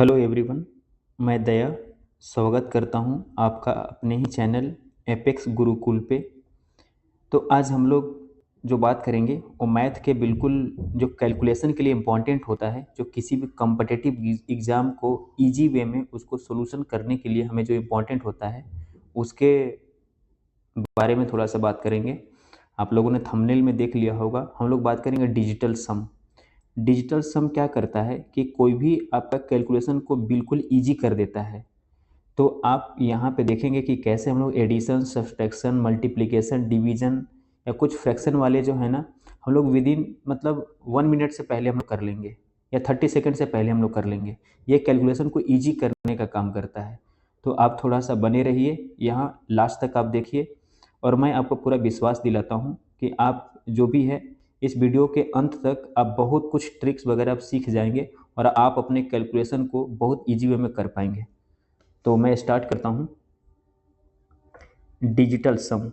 Hello everyone, मैं दया स्वागत करता हूं आपका अपने ही चैनल एपेक्स गुरुकुल पे। तो आज हम लोग जो बात करेंगे वो मैथ के बिल्कुल जो कैलकुलेशन के लिए इम्पॉर्टेंट होता है, जो किसी भी कॉम्पिटिटिव एग्ज़ाम को इजी वे में उसको सोल्यूशन करने के लिए हमें जो इम्पॉर्टेंट होता है उसके बारे में थोड़ा सा बात करेंगे। आप लोगों ने थंबनेल में देख लिया होगा, हम लोग बात करेंगे डिजिटल सम। डिजिटल सम क्या करता है कि कोई भी आपका कैलकुलेशन को बिल्कुल इजी कर देता है। तो आप यहाँ पे देखेंगे कि कैसे हम लोग एडिशन, सब्सट्रैक्शन, मल्टीप्लिकेशन, डिवीजन या कुछ फ्रैक्शन वाले जो है ना, हम लोग विदिन मतलब 1 मिनट से पहले हम लोग कर लेंगे या 30 सेकंड से पहले हम लोग कर लेंगे। ये कैलकुलेशन को ईजी करने का काम करता है। तो आप थोड़ा सा बने रहिए, यहाँ लास्ट तक आप देखिए और मैं आपको पूरा विश्वास दिलाता हूँ कि आप जो भी है इस वीडियो के अंत तक आप बहुत कुछ ट्रिक्स वगैरह आप सीख जाएंगे और आप अपने कैलकुलेशन को बहुत ईजी वे में कर पाएंगे। तो मैं स्टार्ट करता हूं। डिजिटल सम।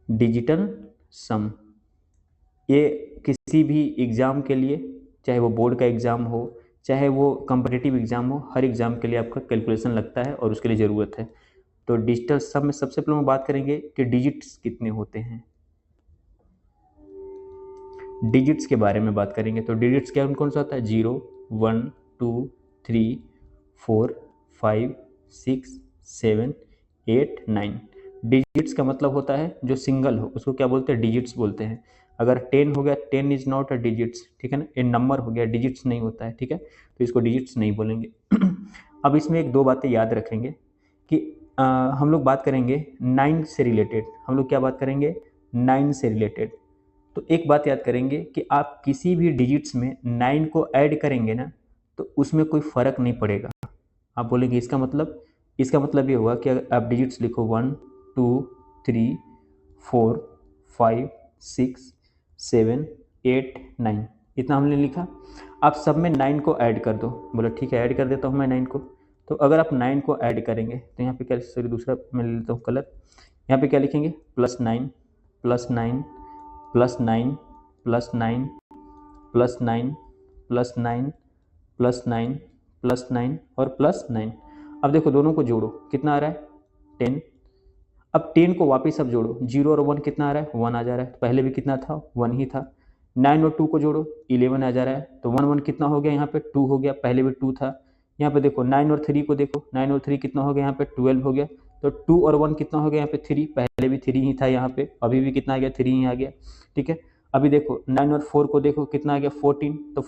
डिजिटल सम ये किसी भी एग्ज़ाम के लिए, चाहे वो बोर्ड का एग्ज़ाम हो, चाहे वो कॉम्पिटिटिव एग्ज़ाम हो, हर एग्ज़ाम के लिए आपका कैलकुलेशन लगता है और उसके लिए ज़रूरत है। तो डिजिटल सम में सबसे पहले हम बात करेंगे कि डिजिट्स कितने होते हैं। डिजिट्स के बारे में बात करेंगे तो डिजिट्स क्या कौन सा होता है? 0, 1, 2, 3, 4, 5, 6, 7, 8, 9। डिजिट्स का मतलब होता है जो सिंगल हो उसको क्या बोलते हैं? डिजिट्स बोलते हैं। अगर 10 हो गया, 10 इज नॉट अ डिजिट्स, ठीक है ना। ये नंबर हो गया, डिजिट्स नहीं होता है, ठीक है। तो इसको डिजिट्स नहीं बोलेंगे। अब इसमें एक दो बातें याद रखेंगे कि हम लोग बात करेंगे 9 से रिलेटेड। हम लोग क्या बात करेंगे? 9 से रिलेटेड। तो एक बात याद करेंगे कि आप किसी भी डिजिट्स में 9 को ऐड करेंगे ना, तो उसमें कोई फ़र्क नहीं पड़ेगा। आप बोलेंगे इसका मतलब ये हुआ कि अगर आप डिजिट्स लिखो 1, 2, 3, 4, 5, 6, 7, 8, 9, इतना हमने लिखा। आप सब में 9 को ऐड कर दो। बोला ठीक है, ऐड कर देता हूँ मैं 9 को। तो अगर आप 9 को ऐड करेंगे तो यहाँ पे क्या, सॉरी दूसरा मैं ले लेता हूँ कलर। यहाँ पे क्या लिखेंगे? +9, +9, +9, +9, +9, +9, +9, +9 और +9। अब देखो दोनों को जोड़ो, कितना आ रहा है? 10। अब 10 को वापस अब जोड़ो, 0 और 1 कितना आ रहा है? 1 आ जा रहा है। पहले भी कितना था? 1 ही था। 9 और 2 को जोड़ो, 11 आ जा रहा है। तो 1 1 कितना हो गया? यहाँ पे 2 हो गया, पहले भी 2 था। यहाँ पे देखो 9 और 3 को देखो, 9 और 3 कितना हो गया? यहाँ पे 12 हो गया। तो 2 और 1 कितना हो गया? यहाँ पे 3, पहले भी 3 ही था यहाँ पे, अभी भी कितना आ गया? 3 ही आ गया, ठीक है। अभी देखो 9 और 4 को देखो, कितना आ गया? 14। तो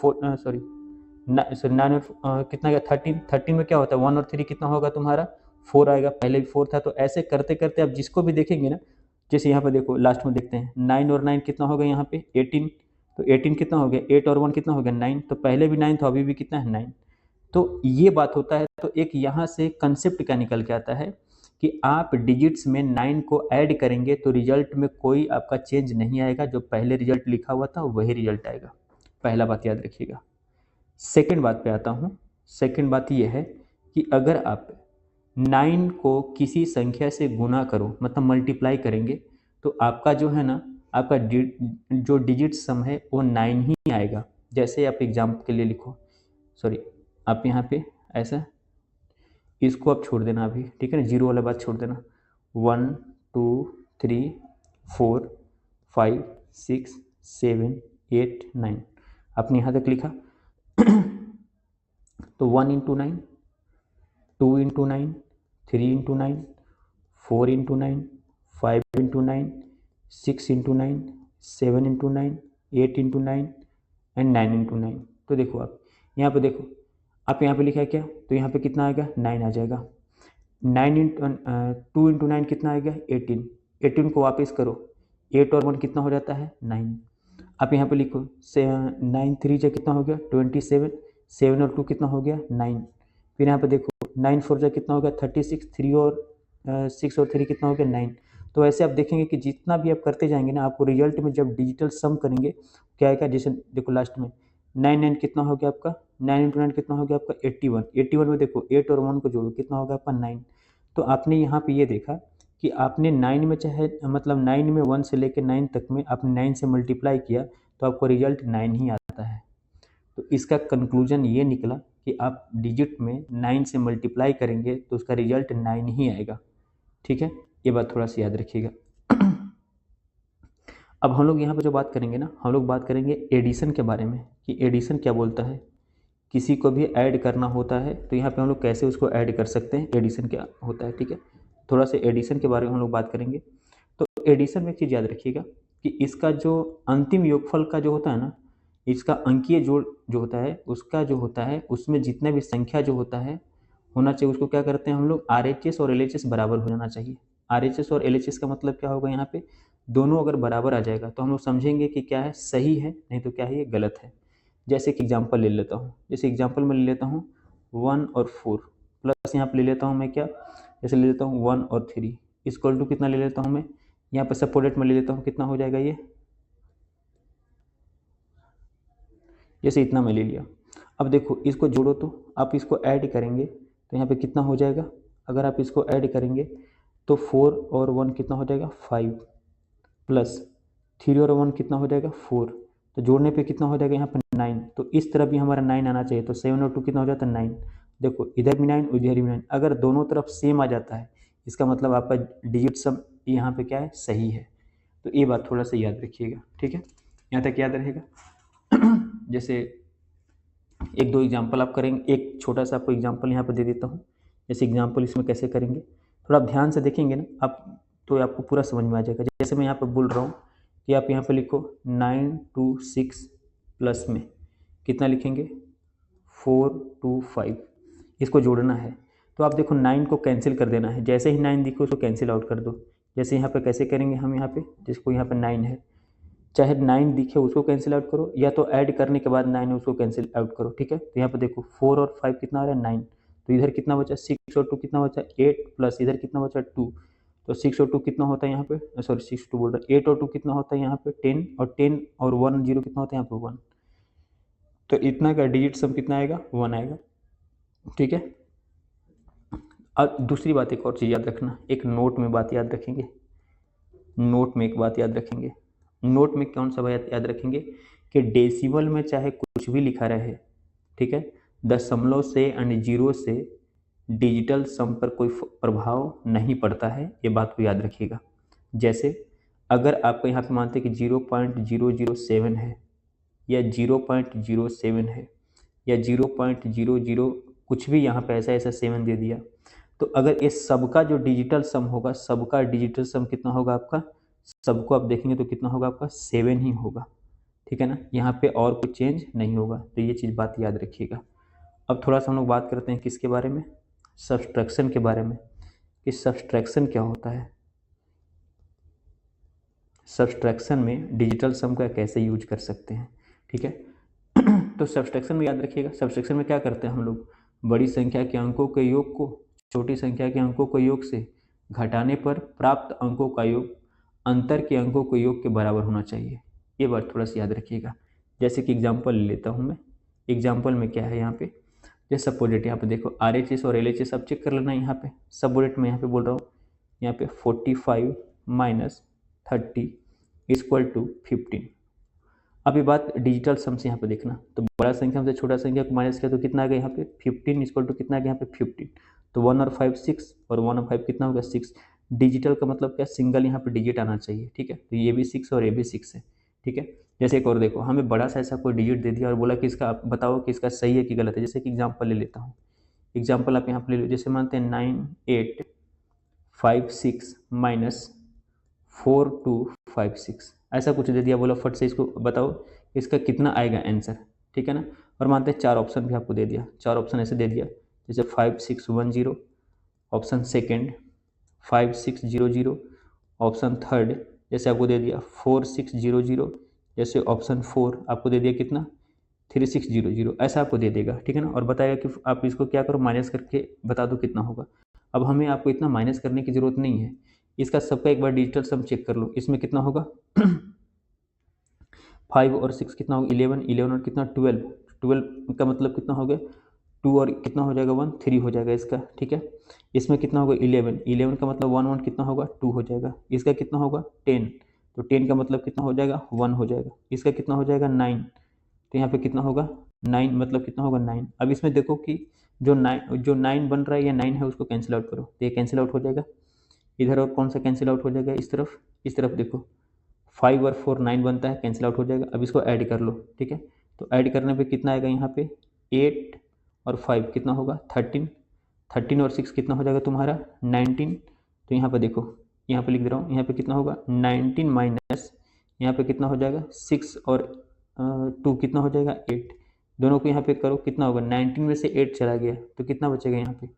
9 और कितना गया? 13। 13 में क्या होता है? 1 और 3 कितना होगा तुम्हारा? 4 आएगा, पहले भी 4 था। तो ऐसे करते करते आप जिसको भी देखेंगे ना, जैसे यहाँ पे देखो लास्ट में देखते हैं 9 और 9 कितना हो गया? यहाँ पे 18। तो 18 कितना हो गया? 8 और 1 कितना हो गया? 9। तो पहले भी 9 था, अभी भी कितना है? 9। तो ये बात होता है। तो एक यहाँ से कंसेप्ट क्या निकल के आता है कि आप डिजिट्स में 9 को ऐड करेंगे तो रिजल्ट में कोई आपका चेंज नहीं आएगा। जो पहले रिजल्ट लिखा हुआ था वही रिजल्ट आएगा। पहला बात याद रखिएगा। सेकंड बात पे आता हूँ। सेकंड बात ये है कि अगर आप 9 को किसी संख्या से गुना करो, मतलब मल्टीप्लाई करेंगे, तो आपका जो है ना, आपका जो डिजिट सम है वो 9 ही आएगा। जैसे आप एग्जाम के लिए लिखो, सॉरी आप यहाँ पे ऐसा, इसको आप छोड़ देना अभी, ठीक है ना, 0 वाला बात छोड़ देना। 1, 2, 3, 4, 5, 6, 7, 8, 9 आपने यहाँ तक लिखा। तो 1 into 9, 2 into 9, 3 into 9, 4 into 9, 5 into 9, 6 into 9, 7 into 9, 8 into 9 and 9 into 9। तो देखो आप यहाँ पे देखो, आप यहाँ पे लिखा है क्या? तो यहाँ पे कितना आएगा? 9 आ जाएगा। 2 इंटू 9 कितना आएगा? 18। 18 को वापस करो, 8 और 1 कितना हो जाता है? 9। आप यहाँ पे लिखो 9 3 जा कितना हो गया? 27। 7 और 2 कितना हो गया? 9। फिर यहाँ पे देखो 9 4 जा कितना हो गया? 36। 3 और 6 और 3 कितना हो गया? 9। तो ऐसे आप देखेंगे कि जितना भी आप करते जाएंगे ना, आपको रिजल्ट में जब डिजिटल सम करेंगे क्या आएगा? जैसे देखो लास्ट में 9 9 कितना हो गया आपका? 9 इंटू 9 कितना हो गया आपका? 81। 81 में देखो 8 और 1 को जोड़ो, कितना होगा आपका? 9। तो आपने यहाँ पे ये देखा कि आपने 9 में, चाहे मतलब 9 में 1 से लेकर 9 तक में आपने 9 से मल्टीप्लाई किया तो आपको रिजल्ट 9 ही आता है। तो इसका कंक्लूजन ये निकला कि आप डिजिट में 9 से मल्टीप्लाई करेंगे तो उसका रिजल्ट 9 ही आएगा। ठीक है, ये बात थोड़ा सा याद रखिएगा। अब हम लोग यहाँ पे जो बात करेंगे ना, हम लोग बात करेंगे एडिशन के बारे में कि एडिशन क्या बोलता है। किसी को भी ऐड करना होता है तो यहाँ पे हम लोग कैसे उसको ऐड कर सकते हैं, एडिशन क्या होता है। ठीक है, थोड़ा सा एडिशन के बारे में हम लोग बात करेंगे। तो एडिशन में एक चीज़ याद रखिएगा कि इसका जो अंतिम योगफल का जो होता है ना, इसका अंकीय जोड़ जो होता है उसका जो होता है उसमें जितना भी संख्या जो होता है होना चाहिए, उसको क्या करते हैं हम लोग, RHS और LHS बराबर हो जाना चाहिए। RHS और LHS का मतलब क्या होगा, यहाँ पे दोनों अगर बराबर आ जाएगा तो हम लोग समझेंगे कि क्या है, सही है, नहीं तो क्या है, ये गलत है। जैसे कि एग्जाम्पल ले लेता हूँ, जैसे एग्जाम्पल में ले लेता हूँ 1 और 4 प्लस यहाँ पे ले लेता हूँ मैं क्या, जैसे ले लेता हूँ 1 और 3 इक्वल टू कितना ले लेता हूँ मैं, यहाँ पे सपोर्टेड में ले लेता हूँ, कितना हो जाएगा ये, जैसे इतना मैं ले लिया। अब देखो इसको जोड़ो तो आप इसको ऐड करेंगे तो यहाँ पे कितना हो जाएगा, अगर आप इसको ऐड करेंगे तो 4 और 1 कितना हो जाएगा 5 प्लस 3 और 1 कितना हो जाएगा 4, तो जोड़ने पे कितना हो जाएगा यहाँ पे 9। तो इस तरफ भी हमारा 9 आना चाहिए, तो 7 और 2 कितना हो जाता है 9। देखो इधर भी 9 उधर भी 9, अगर दोनों तरफ सेम आ जाता है इसका मतलब आपका डिजिट सम यहाँ पे क्या है, सही है। तो ये बात थोड़ा सा याद रखिएगा। ठीक है, यहाँ तक याद रहेगा। जैसे एक दो एग्जाम्पल आप करेंगे, एक छोटा सा आपको एग्जाम्पल यहाँ पर दे देता हूँ। जैसे एग्जाम्पल इसमें कैसे करेंगे, थोड़ा आप ध्यान से देखेंगे ना आप तो आपको पूरा समझ में आ जाएगा। जैसे मैं यहाँ पर बोल रहा हूँ कि आप यहाँ पे लिखो 9 2 6 प्लस में कितना लिखेंगे 4 2 5, इसको जोड़ना है। तो आप देखो 9 को कैंसिल कर देना है, जैसे ही 9 दिखे उसको कैंसिल आउट कर दो। जैसे यहाँ पे कैसे करेंगे हम, यहाँ पे जिसको यहाँ पे 9 है, चाहे 9 दिखे उसको कैंसिल आउट करो, या तो ऐड करने के बाद 9 है उसको कैंसिल आउट करो। ठीक है, तो यहाँ पे देखो 4 और 5 कितना आ रहा है 9, तो इधर कितना बचा 6 और 2 कितना बचा 8 प्लस इधर कितना बचा 2, तो 6 और 2 कितना होता है यहाँ पे, सॉरी 6 2 बोल रहा है, 8 और 2 कितना होता है यहाँ पे 10, और 10 और 1 0 कितना होता है यहाँ पे 1, तो इतना का डिजिट सम कितना आएगा 1 आएगा। ठीक है, अब दूसरी बात एक और चीज़ याद रखना, एक नोट में बात याद रखेंगे, नोट में एक बात याद रखेंगे। नोट में कौन सा बात याद रखेंगे कि डेसिमल में चाहे कुछ भी लिखा रहे, ठीक है, दशमलव से यानी जीरो से डिजिटल सम पर कोई प्रभाव नहीं पड़ता है, ये बात को याद रखिएगा। जैसे अगर आपको यहाँ पे मानते हैं कि 0.007 है या 0.07 है या 0.00 कुछ भी यहाँ पे ऐसा ऐसा 7 दे दिया, तो अगर ये सबका जो डिजिटल सम होगा, सबका डिजिटल सम कितना होगा आपका, सबको आप देखेंगे तो कितना होगा आपका 7 ही होगा। ठीक है ना, यहाँ पे और कुछ चेंज नहीं होगा, तो ये चीज़ बात याद रखिएगा। अब थोड़ा सा हम लोग बात करते हैं किसके बारे में, सब्सट्रैक्शन के बारे में, कि सब्सट्रैक्शन क्या होता है। सब्सट्रैक्शन में डिजिटल सम का कैसे यूज कर सकते हैं। ठीक है, तो सब्सट्रैक्शन में याद रखिएगा, सब्सट्रैक्शन में क्या करते हैं हम लोग, बड़ी संख्या के अंकों के योग को छोटी संख्या के अंकों के योग से घटाने पर प्राप्त अंकों का योग अंतर के अंकों के योग के बराबर होना चाहिए, ये बात थोड़ा सा याद रखिएगा। जैसे कि एग्जांपल लेता हूँ मैं, एग्जांपल में क्या है यहाँ पे, जैसे सपोर्टेट यहाँ पे देखो RHS और LHS आप चेक कर लेना। यहाँ पे सपोर्टेट में यहाँ पे बोल रहा हूँ, यहाँ पे 45 माइनस 30 इक्वल टू 15। अब ये बात डिजिटल सम से यहाँ पे देखना, तो बड़ा संख्या से छोटा संख्या को माइनस किया तो कितना आ गया यहाँ पे 15 इक्वल टू कितना आ गया यहाँ पे 15, तो 1 और 5 6 और 1 और 5 कितना होगा 6। डिजिटल का मतलब क्या, सिंगल यहाँ पे डिजिट आना चाहिए। ठीक है, तो ये भी 6 और ये भी 6 है। ठीक है, जैसे एक और देखो, हमें बड़ा सा ऐसा कोई डिजिट दे दिया और बोला कि इसका आप बताओ कि इसका सही है कि गलत है। जैसे कि एग्जाम्पल ले लेता हूँ, एग्जाम्पल आप यहाँ पे ले लो, जैसे मानते हैं 9 8 5 6 माइनस 4 2 5 6, ऐसा कुछ दे दिया, बोला फट से इसको बताओ इसका कितना आएगा आंसर। ठीक है ना, और मानते हैं 4 ऑप्शन भी आपको दे दिया, 4 ऑप्शन ऐसे दे दिया, जैसे 5 6 1 0 ऑप्शन सेकेंड, 5 6 0 0 ऑप्शन थर्ड, जैसे आपको दे दिया 4 6 0 0, जैसे ऑप्शन 4 आपको दे दिया कितना 3 6 0 0, ऐसा आपको दे देगा। ठीक है ना, और बताएगा कि आप इसको क्या करो माइनस करके बता दो कितना होगा। अब हमें आपको इतना माइनस करने की जरूरत नहीं है, इसका सबका एक बार डिजिटल सम चेक कर लो, इसमें कितना होगा 5 और 6 कितना होगा 11, 11 और कितना 12, 12 का मतलब कितना हो गया 2 और कितना हो जाएगा 1 3 हो जाएगा इसका। ठीक है, इसमें कितना होगा 11, 11 का मतलब 1 1 कितना होगा 2 हो जाएगा, इसका कितना होगा 10, तो 10 का मतलब कितना हो जाएगा 1 हो जाएगा, इसका कितना हो जाएगा 9, तो यहाँ पे कितना होगा 9 मतलब कितना होगा 9। अब इसमें देखो कि जो 9 बन रहा है या 9 है उसको कैंसिल आउट करो, तो ये कैंसिल आउट हो जाएगा। इधर और कौन सा कैंसिल आउट हो जाएगा, इस तरफ देखो 5 और 4 9 बनता है, कैंसिल आउट हो जाएगा। अब इसको ऐड कर लो, ठीक है। तो ऐड करने पे कितना आएगा यहाँ पे 8 और 5 कितना होगा 13, 13 और 6 कितना हो जाएगा तुम्हारा 19। तो यहाँ पे देखो, यहाँ पे लिख दे रहा हूँ, यहाँ पे कितना होगा 19 माइनस यहाँ पे कितना हो जाएगा 6 और 2 कितना हो जाएगा 8। दोनों को यहाँ पे करो, कितना होगा 19 में से 8 चला गया तो कितना बचेगा यहाँ पे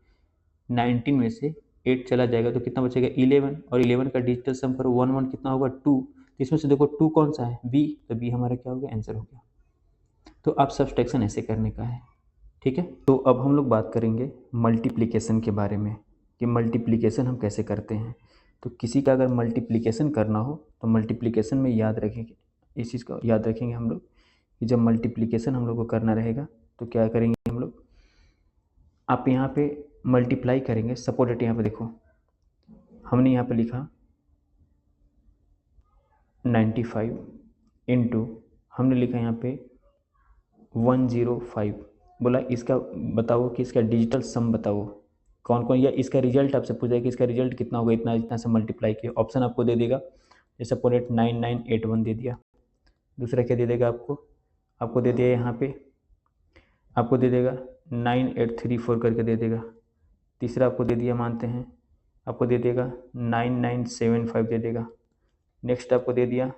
19 में से 8 चला जाएगा तो कितना बचेगा 11, और 11 का डिजिटल सम करो 1 1 कितना होगा 2। तो इसमें से देखो 2 कौन सा है बी, तो बी हमारा क्या हो गया आंसर हो गया। तो आप सब्सट्रैक्शन ऐसे करने का है, ठीक है। तो अब हम लोग बात करेंगे मल्टीप्लिकेशन के बारे में कि मल्टीप्लिकेशन हम कैसे करते हैं। तो किसी का अगर मल्टीप्लिकेशन करना हो तो मल्टीप्लिकेशन में याद रखेंगे, इस चीज़ को याद रखेंगे हम लोग कि जब मल्टीप्लिकेशन हम लोग को करना रहेगा तो क्या करेंगे हम लोग, आप यहाँ पे मल्टीप्लाई करेंगे। सपोज डेट यहाँ पे देखो हमने यहाँ पे लिखा 95 इंटू हमने लिखा यहाँ पे 105। बोला इसका बताओ कि इसका डिजिटल सम बताओ कौन कौन, या इसका रिजल्ट आपसे पूछा है कि इसका रिजल्ट कितना होगा, इतना इतना से मल्टीप्लाई किया। ऑप्शन आपको दे देगा, जैसे सपोज 9981 दे दिया। दूसरा क्या दे देगा आपको दे दिया यहाँ पे आपको दे देगा 9834 करके दे देगा। तीसरा आपको दे दिया मानते हैं, आपको दे देगा 9975 दे देगा। नेक्स्ट आपको दे दिया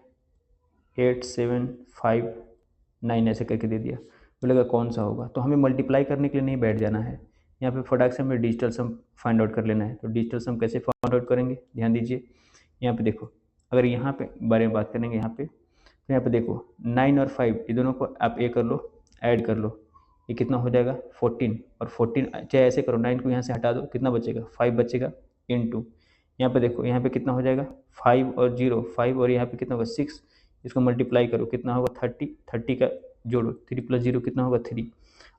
8759 ऐसे करके दे दिया। बोलेगा कौन सा होगा, तो हमें मल्टीप्लाई करने के लिए नहीं बैठ जाना है, यहाँ पे फटाक से हमें डिजिटल सम फाइंड आउट कर लेना है। तो डिजिटल सम कैसे फाइंड आउट करेंगे, ध्यान दीजिए। यहाँ पे देखो, अगर यहाँ पे बारे में बात करेंगे, यहाँ पे तो यहाँ पे देखो 9 और 5 ये दोनों को आप ए कर लो, ऐड कर लो, ये कितना हो जाएगा 14, और 14 चाहे ऐसे करो 9 को यहाँ से हटा दो, कितना बचेगा 5 बचेगा इनटू यहाँ पे देखो, यहाँ पे कितना हो जाएगा 5 और 0 5, और यहाँ पे कितना होगा 6, इसको मल्टीप्लाई करो कितना होगा 30, 30 का जोड़ो 3 + 0 कितना होगा 3।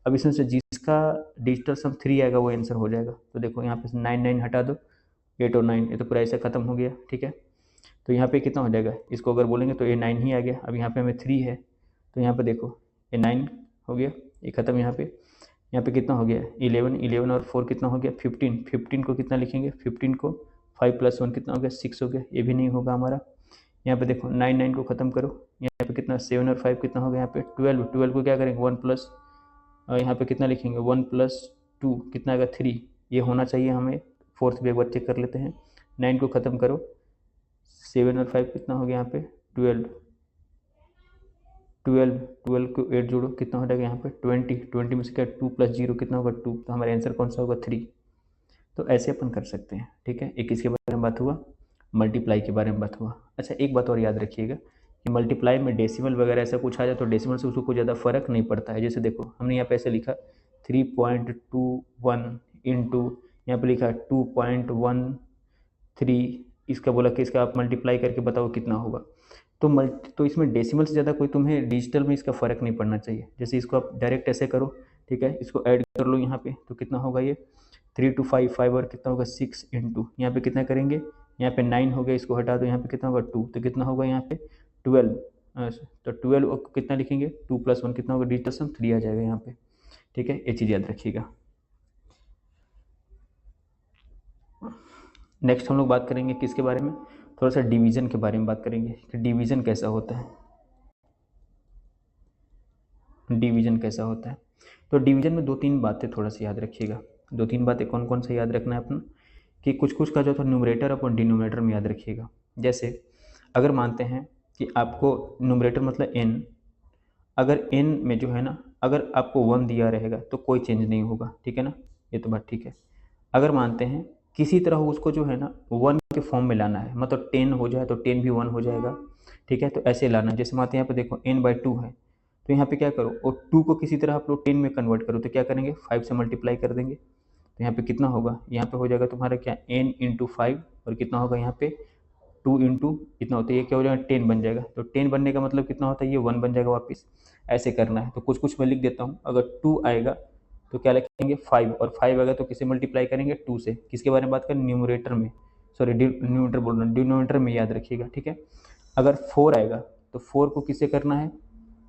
अब इसमें से जिसका डिजिटल सम 3 आएगा वो आंसर हो जाएगा। तो देखो यहाँ पे 9 9 हटा दो, 8 और 9 ये तो पूरा ऐसे खत्म हो गया, ठीक है। तो यहाँ पे कितना हो जाएगा, इसको अगर बोलेंगे तो ये 9 ही आ गया। अब यहाँ पे हमें 3 है तो यहाँ पे देखो ये 9 हो गया, ये खत्म। यहाँ पे कितना हो गया 11, 11 और 4 कितना हो गया 15, 15 को कितना लिखेंगे 15 को 5 + 1 कितना हो गया 6 हो गया, ये भी नहीं होगा हमारा। यहाँ पे देखो 9 9 को खत्म करो, यहाँ पे कितना 7 और 5 कितना हो गया, यहाँ पे 12, 12 को क्या करेंगे 1 प्लस यहाँ पे कितना लिखेंगे 1 + 2 कितना आएगा 3, ये होना चाहिए हमें। फोर्थ भी एक बार चेक कर लेते हैं। 9 को ख़त्म करो, 7 और 5 कितना हो गया यहाँ पे 12, 12 12 को 8 जोड़ो कितना हो जाएगा यहाँ पे 20, 20 में से क्या 2 + 0 कितना होगा 2, तो हमारा आंसर कौन सा होगा 3। तो ऐसे अपन कर सकते हैं, ठीक है। एक इसके बारे में बात हुआ, मल्टीप्लाई के बारे में बात हुआ। अच्छा एक बात और याद रखिएगा कि मल्टीप्लाई में डेसिमल वगैरह ऐसा कुछ आ जाए तो डेसिमल से उसको कोई ज़्यादा फर्क नहीं पड़ता है। जैसे देखो हमने यहाँ पे ऐसे लिखा 3.21 इंटू यहाँ पे लिखा 2.13, इसका बोला कि इसका आप मल्टीप्लाई करके बताओ कितना होगा। तो इसमें डेसिमल से ज़्यादा कोई तुम्हें डिजिटल में इसका फ़र्क नहीं पड़ना चाहिए। जैसे इसको आप डायरेक्ट ऐसे करो, ठीक है, इसको ऐड कर लो यहाँ पे, तो कितना होगा ये 3 to 5 5 और कितना होगा 6 इंटू यहाँ पे कितना करेंगे, यहाँ पे 9 हो गया, इसको हटा दो, यहाँ पे कितना होगा 2, तो कितना होगा यहाँ पे 12। तो 12 को कितना लिखेंगे 2 + 1 कितना होगा, डिजिटल सम 3 आ जाएगा यहाँ पे, ठीक है। ये चीज़ याद रखिएगा। नेक्स्ट हम लोग बात करेंगे किसके बारे में, थोड़ा सा डिवीज़न के बारे में बात करेंगे कि डिवीज़न कैसा होता है। डिवीज़न कैसा होता है, तो डिवीज़न में 2-3 बातें थोड़ा सा याद रखिएगा। 2-3 बातें कौन कौन सा याद रखना है अपना, कि कुछ कुछ का जो था न्यूमरेटर और डिनोमिनेटर में याद रखिएगा। जैसे अगर मानते हैं कि आपको न्यूमरेटर मतलब n, अगर n में जो है ना अगर आपको 1 दिया रहेगा तो कोई चेंज नहीं होगा, ठीक है ना, ये तो बात ठीक है। अगर मानते हैं किसी तरह उसको जो है ना 1 के फॉर्म में लाना है, मतलब 10 हो जाए तो 10 भी 1 हो जाएगा, ठीक है। तो ऐसे लाना है, जैसे मानते हैं यहाँ पे देखो n/2 है, तो यहाँ पे क्या करो और 2 को किसी तरह आप लोग 10 में कन्वर्ट करो, तो क्या करेंगे 5 से मल्टीप्लाई कर देंगे। तो यहाँ पे कितना होगा, यहाँ पे हो जाएगा तुम्हारा क्या n × 5 और कितना होगा यहाँ पे 2 × कितना होता है, ये क्या हो जाएगा 10 बन जाएगा। तो 10 बनने का मतलब कितना होता है, ये 1 बन जाएगा वापस। ऐसे करना है, तो कुछ कुछ मैं लिख देता हूँ। अगर 2 आएगा तो क्या लिखेंगे 5, और 5 आएगा तो किसे मल्टीप्लाई करेंगे 2 से। किसके बारे में बात करें, न्यूमरेटर में, सॉरी न्यूमरेटर बोल रहा हूँ, डिनोमिनेटर में याद रखिएगा, ठीक है। अगर 4 आएगा तो 4 को किससे करना है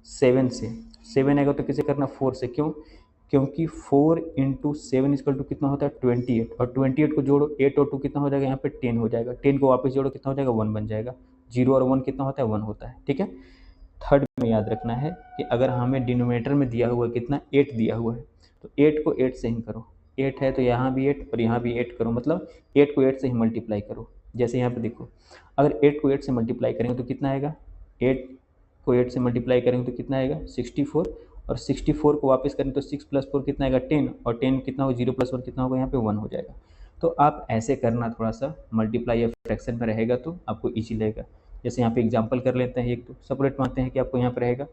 7 से, 7 आएगा तो किसे करना 4 से, क्यों? क्योंकि 4 × 7 इक्वल टू कितना होता है 28, और 28 को जोड़ो 8 और 2 कितना हो जाएगा यहाँ पे 10 हो जाएगा, 10 को वापस जोड़ो कितना हो जाएगा 1 बन जाएगा, 0 और 1 कितना होता है 1 होता है, ठीक है। थर्ड में याद रखना है कि अगर हमें डिनोमिनेटर में दिया हुआ कितना 8 दिया हुआ है तो 8 को 8 से ही करो, 8 है तो यहाँ भी 8 और यहाँ भी 8 करो, मतलब 8 को 8 से ही मल्टीप्लाई करो। जैसे यहाँ पे देखो, अगर 8 को 8 से मल्टीप्लाई करेंगे तो कितना आएगा, 8 को 8 से मल्टीप्लाई करेंगे तो कितना आएगा 64, और 64 को वापस करें तो 6 + 4 कितना आएगा 10, और 10 कितना होगा 0 + 1 कितना होगा यहाँ पे 1 हो जाएगा। तो आप ऐसे करना, थोड़ा सा मल्टीप्लाई या फ्रैक्शन में रहेगा तो आपको ईजी लगेगा। जैसे यहाँ पे एग्जांपल कर लेते हैं एक, तो सेपरेट मानते हैं कि आपको यहाँ पे रहेगा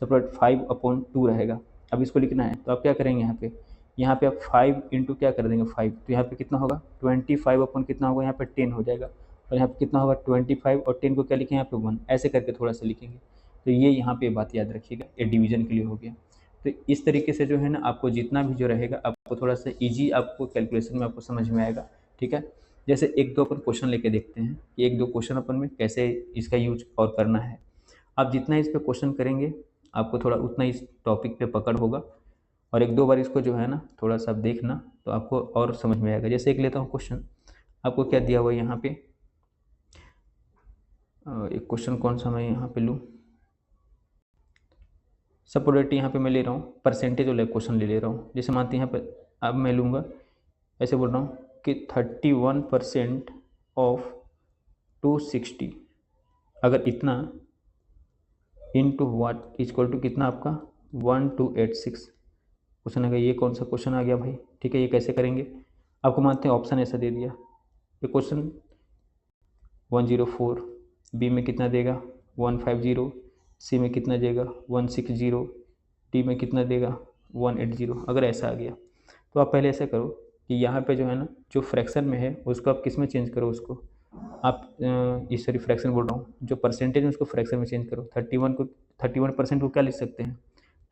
सेपरेट 5/2 रहेगा। अब इसको लिखना है तो आप क्या करेंगे, यहाँ पे आप 5 इंटू क्या कर देंगे 5, तो यहाँ पे कितना होगा 25 कितना होगा यहाँ पे 10 हो जाएगा, और यहाँ पे कितना होगा 25 और 10 को क्या लिखें यहाँ पे 1, ऐसे करके थोड़ा सा लिखेंगे। तो ये यहाँ पे बात याद रखिएगा, ये डिवीजन के लिए हो गया। तो इस तरीके से जो है ना आपको जितना भी जो रहेगा आपको थोड़ा सा ईजी आपको कैलकुलेशन में आपको समझ में आएगा, ठीक है। जैसे एक दो अपन क्वेश्चन लेके देखते हैं कि एक दो क्वेश्चन अपन में कैसे इसका यूज और करना है। आप जितना इस पे क्वेश्चन करेंगे आपको थोड़ा उतना इस टॉपिक पे पकड़ होगा, और एक दो बार इसको जो है ना थोड़ा सा देखना तो आपको और समझ में आएगा। जैसे एक लेता हूँ क्वेश्चन, आपको क्या दिया हुआ है यहाँ पे, एक क्वेश्चन कौन सा मैं यहाँ पे लूँ, सपोज यहाँ पे मैं ले रहा हूँ परसेंटेज वाला क्वेश्चन ले रहा हूँ। जैसे मानते हैं यहाँ पे अब मैं लूँगा, ऐसे बोल रहा हूँ कि 31% ऑफ 260, अगर इतना इंटू वाट इक्वल टू कितना आपका 1286। क्वेश्चन अगर ये कौन सा क्वेश्चन आ गया भाई, ठीक है। ये कैसे करेंगे, आपको मानते हैं ऑप्शन ऐसा दे दिया, ये क्वेश्चन 104, बी में कितना देगा 150, सी में कितना देगा 160, डी में कितना देगा 180। अगर ऐसा आ गया तो आप पहले ऐसा करो कि यहाँ पे जो है ना जो फ्रैक्शन में है उसको आप किस में चेंज करो, उसको आप इस सॉरी फ्रैक्शन बोल रहा हूँ, जो परसेंटेज है उसको फ्रैक्शन में चेंज करो। 31% को क्या लिख सकते हैं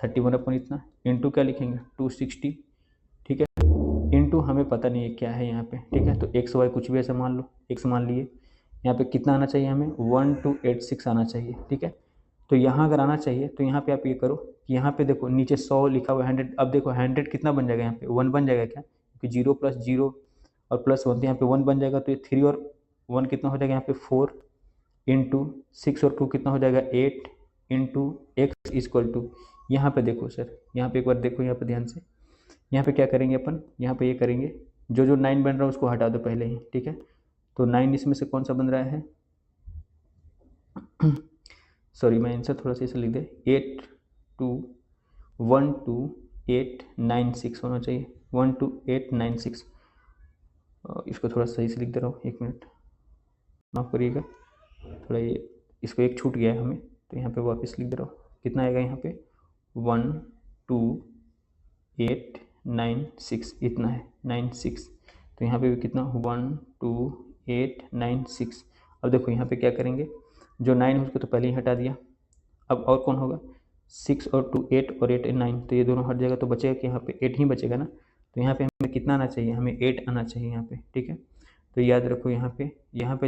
31 अपन इतना इंटू क्या लिखेंगे 260, ठीक है। इंटू हमें पता नहीं है क्या है यहाँ पे, ठीक है। तो एक्स वाई कुछ भी ऐसा मान लो, एक्स मान लिए, यहाँ पे कितना आना चाहिए हमें 1286 आना चाहिए, ठीक है। तो यहाँ अगर आना चाहिए तो यहाँ पे आप ये करो कि यहाँ पे देखो नीचे 100 लिखा हुआ है 100, अब देखो 100 कितना बन जाएगा यहाँ पे 1 बन जाएगा क्या, क्योंकि 0 + 0 और +1 तो यहाँ पे 1 बन जाएगा, तो ये 3 और 1 कितना हो जाएगा यहाँ पे 4 इंटू 6 और 2 कितना हो जाएगा 8 इंटू एक्स इक्वल टू, यहाँ पे देखो सर, यहाँ पे एक बार देखो यहाँ पे ध्यान से, यहाँ पे क्या करेंगे अपन, यहाँ पे ये करेंगे जो 9 बन रहा है उसको हटा दो पहले ही, ठीक है। तो 9 इसमें से कौन सा बन रहा है सॉरी मैं आंसर थोड़ा सा इसे लिख दे, 8212896 होना चाहिए, 12896। इसको थोड़ा सही से लिख दे रहा हूँ, एक मिनट माफ़ करिएगा, थोड़ा ये इसको एक छूट गया है हमें, तो यहाँ पे वापस लिख दे रहा हूँ। कितना आएगा यहाँ पे 12896, इतना है 96, तो यहाँ पे भी कितना 12896। अब देखो यहाँ पे क्या करेंगे, जो 9 है उसको तो पहले ही हटा दिया, अब और कौन होगा 6 और 2 8 और 8 9, तो ये दोनों हट जाएगा, तो बचेगा कि यहाँ पे 8 ही बचेगा ना। तो यहाँ पे हमें कितना आना चाहिए, हमें 8 आना चाहिए यहाँ पे, ठीक है। तो याद रखो यहाँ पे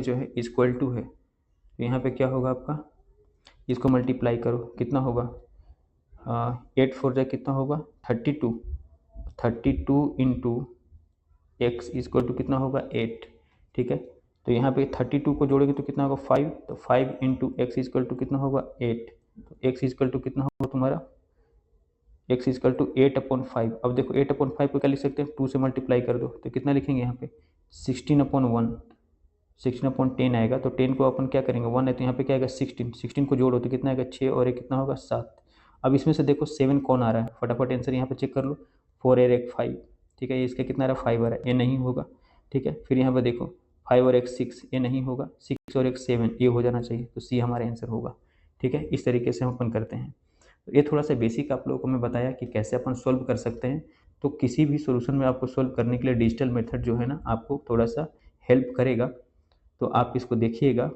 जो है इक्वल टू है, तो यहाँ पे क्या होगा आपका, इसको मल्टीप्लाई करो कितना होगा 8 4 जा कितना होगा 32 इंटू एक्स इक्वल टू कितना होगा 8, ठीक है। तो यहाँ पे 32 को जोड़ेंगे तो कितना होगा 5, तो 5 इंटू एक्स इक्वल टू कितना होगा 8, तो एक्स इक्वल टू कितना होगा तुम्हारा एक्स इक्वल टू 8/5। अब देखो 8/5 को क्या लिख सकते हैं 2 से मल्टीप्लाई कर दो, तो कितना लिखेंगे यहाँ पे 16/1, 16/10 आएगा। तो 10 को अपन क्या करेंगे 1 है तो यहाँ पे क्या आएगा 16 को जोड़ो तो कितना आएगा 6 और एक कितना होगा 7। अब इसमें से देखो 7 कौन आ रहा है, फटाफट आंसर यहाँ पे चेक कर लो, 4 और 1 5, ठीक है। इसका कितना आ रहा है 5 आ रहा है, ये नहीं होगा, ठीक है। फिर यहाँ पर देखो 5 और 1 6, ये नहीं होगा, 6 और 1 7, ये हो जाना चाहिए, तो सी हमारा आंसर होगा, ठीक है। इस तरीके से हम अपन करते हैं। तो ये थोड़ा सा बेसिक आप लोगों को मैं बताया कि कैसे अपन सोल्व कर सकते हैं। तो किसी भी सॉल्यूशन में आपको सोल्व करने के लिए डिजिटल मेथड जो है ना आपको थोड़ा सा हेल्प करेगा, तो आप इसको देखिएगा